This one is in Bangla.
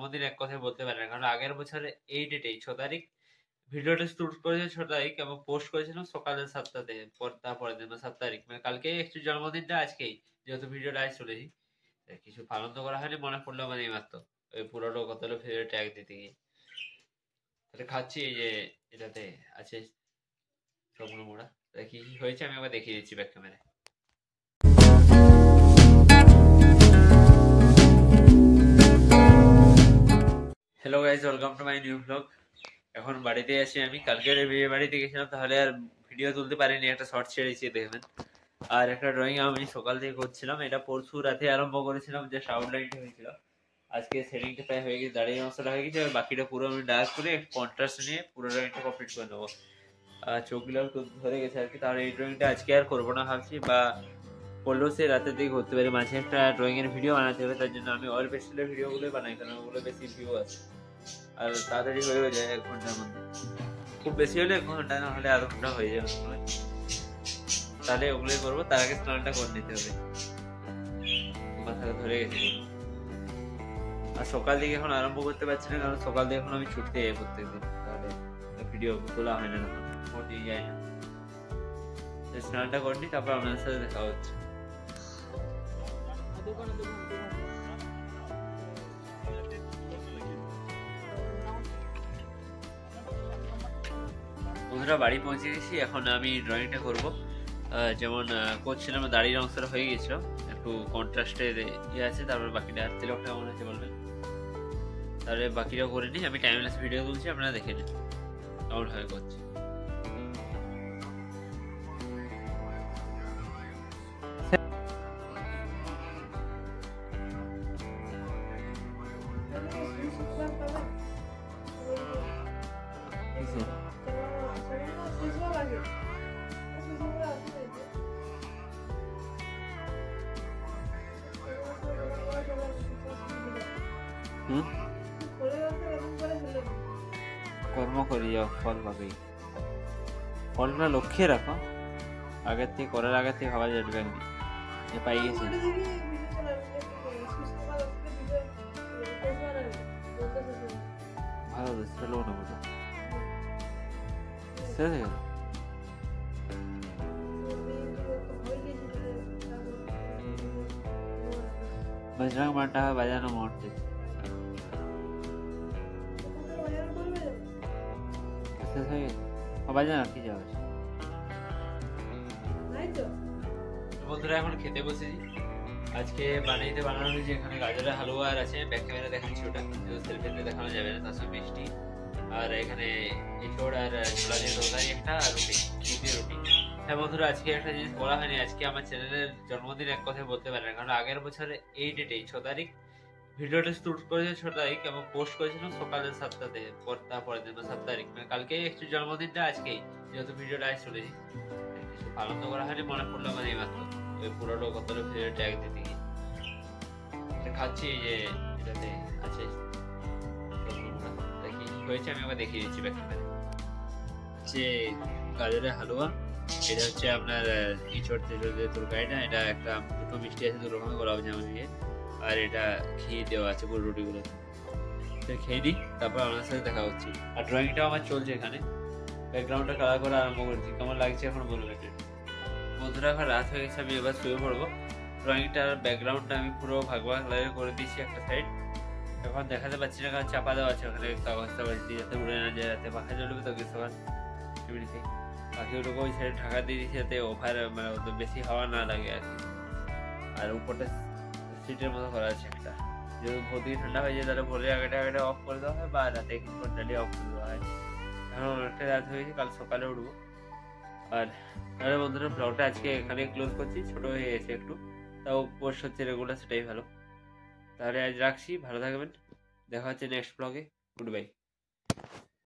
জন্মদিন এক কথায় বলতে পারে না, কারণ আগের বছরে এই ডেটেই 6 তারিখ ভিডিওটা শুট করেছে 6 তারিখ এবং পোস্ট করেছিলাম সকালে 7টাতে, তারপরের দিন 7 তারিখ মানে কালকেই একটু জন্মদিনটা আজকেই, যেহেতু ভিডিওটা আজ চলেছি কিছু পালন তো করা হয়নি, মনে পড়লো মানে এইমাত্র ওই পুরোনো কত ভিডিও ট্যাগ দিতে গিয়ে। তাহলে খাচ্ছি এই যে এটাতে আছে সবগুলো মোড়া, কি কি হয়েছে আমি একবার দেখিয়ে দিচ্ছি ব্যাক ক্যামেরায়। Hello guys, welcome to my new blog. এখন বাড়িতে আছি আমি, কালকের বিয়ে বাড়িতে গেছিলাম, তাহলে আর ভিডিও তুলতে পারিনি, একটা শর্ট ছেড়েছি দেখবেন। আর একটা ড্রয়িং আমি সকাল থেকে করছিলাম, এটা পরশু রাতে আরম্ভ করেছিলাম, যে আউটলাইনটা হয়েছিল। আজকে সেটিংটা প্রায় হয়ে গেছে, দাঁড়িয়ে অংশটা হয়ে গেছে, আর বাকিটা পুরো আমি ডার্ক করে কন্ট্রাস্ট নিয়ে পুরো ড্রয়িংটা কমপ্লিট করে নেবো। চোখগুলো ধরে গেছে আর কি, তাহলে এই ড্রয়িংটা আজকে আর করবো না ভাবছি, বা করলেও সে রাতের দিকে করতে পারি। মাঝে একটা ড্রয়িং এর ভিডিও বানাতে হবে, তার জন্য আমি অয়েল পেস্টেলের ভিডিওগুলো বানাই, কারণ ওগুলো বেশি ভিউ আছে আর তাড়াতাড়ি হয়ে যায় 1 ঘন্টার মধ্যে। খুব বেশি হলে 1 ঘন্টা, না হলে আধা ঘন্টা হয়ে যাবে, তাহলে ওগুলোই করবো। তার আগে স্নানটা করে নিতে হবে, মাথাটা ধরে গেছে। আর সকাল দিকে এখন আরম্ভ করতে পারছি না, কারণ সকাল দিকে এখন আমি ছুটতে যাই প্রত্যেকদিন, তাহলে ভিডিও তোলা হয় না, মোটেই যায় না। স্নানটা করে নি, তারপর আপনাদের সাথে দেখা হচ্ছে। বন্ধুরা বাড়ি পৌঁছে গেছি, এখন আমি ড্রয়িংটা করব। যেমন করছিলাম, দাড়ির অংশটা হয়ে গেছিল, একটু কন্ট্রাস্টের ইয়ে আছে, তারপর বাকিটা তিলকটা কেমন হয়েছে বলবেন, তাহলে বাকিটা করে নিই। আমি টাইমলেস ভিডিও তুলছি, আপনারা দেখে নিন কেমন হয় করছি। কর্ম করি যাও, ফল পাবেই। ফলটা লক্ষ্যে রাখো, আগের থেকে করার আগের থেকে ভাবা যাবে না, পাই গেছি। ভালো তো ছিল না বোঝা, শেষ হয়ে গেল। बजरंग बांटा है बजाना मोड़ বাজানা কি যাবে। বন্ধুরা এখন খেতে বসেছি, আজকে বানানো হয়েছে এখানে গাজরের হালুয়া আর আছে, ব্যাক ক্যামেরা দেখাচ্ছি, ওটা সেলফিতে দেখানো যাবে না, তার সঙ্গে মিষ্টি, আর এখানে এঁচড় আর ছোলা দিয়ে তরকারি একটা, আর রুটি, রুটি। হ্যাঁ বন্ধুরা, আজকে একটা জিনিস বলা হয়নি, আজকে আমার চ্যানেলের জন্মদিন এক কথায় বলতে পারে না, কারণ আগের বছরে এই ডেটেই 6 তারিখ ভিডিওটা শুট করেছে 6 তারিখ এবং পোস্ট করেছিলাম সকালে 7টাতে, তারপরের দিন 7 তারিখ মানে কালকেই একটু জন্মদিনটা আজকেই, যেহেতু ভিডিওটা আজ চলেছি কিছু পালন তো করা হয়নি, মনে পড়লো মানে এইমাত্র ওই পুরোনো কত ভিডিও ট্যাগ দিতে গিয়ে। খাচ্ছি এই যে এটাতে আছে কি হয়েছে আমি একবার দেখিয়ে দিচ্ছি ব্যাক ক্যামেরায়। হচ্ছে গাজরের হালুয়া, এটা হচ্ছে আপনার ইঁচড় তেঁচড়ের তরকারিটা, এটা একটা দুটো মিষ্টি আছে, 2 রকমের গোলাপ জামুন দিয়ে, আর এটা খেয়ে দেওয়া আছে পুরো রুটিগুলো, খেয়ে দিই, তারপর আপনার সাথে দেখা হচ্ছে। আর ড্রয়িংটাও আমার চলছে, এখানে ব্যাকগ্রাউন্ডটা কালার করা আরম্ভ করেছি, কেমন লাগছে এখন বলবেন। বন্ধুরা এখন রাত হয়ে গেছে, আমি এবার শুয়ে পড়বো। ড্রয়িংটার ব্যাকগ্রাউন্ডটা আমি পুরো ভাগ কালারে করে দিচ্ছি একটা সাইড, এখন দেখাতে পাচ্ছি না কারণ চাপা দেওয়া আছে ওখানে কাগজ টাগজ দিয়ে, যাতে উড়ে না যায়, যাতে পাখা জ্বলবে তো কিছু এমনিতে পাখিগুলোকে ওই সাইডে ঢাকা দিয়ে দিচ্ছি, যাতে ওভার মানে বেশি হাওয়া না লাগে আর কি। আর উপরটা সিটের মতো করা আছে একটা, যদি ভোর দিকে ঠান্ডা হয়ে যায় তাহলে ভোরের আগে অফ করে দেওয়া হয়, বা রাতে কিছুক্ষণ চালিয়ে অফ করে দেওয়া হয়। এখন অনেকটা রাত হয়েছে, কাল সকালে উঠবো। আর তাহলে বন্ধুরা ব্লগটা আজকে এখানে ক্লোজ করছি, ছোট হয়ে গেছে একটু, তাও পোস্ট হচ্ছে রেগুলার, সেটাই ভালো। তাহলে আজ রাখছি, ভালো থাকবেন, দেখা হচ্ছে নেক্সট ব্লগে, গুড বাই।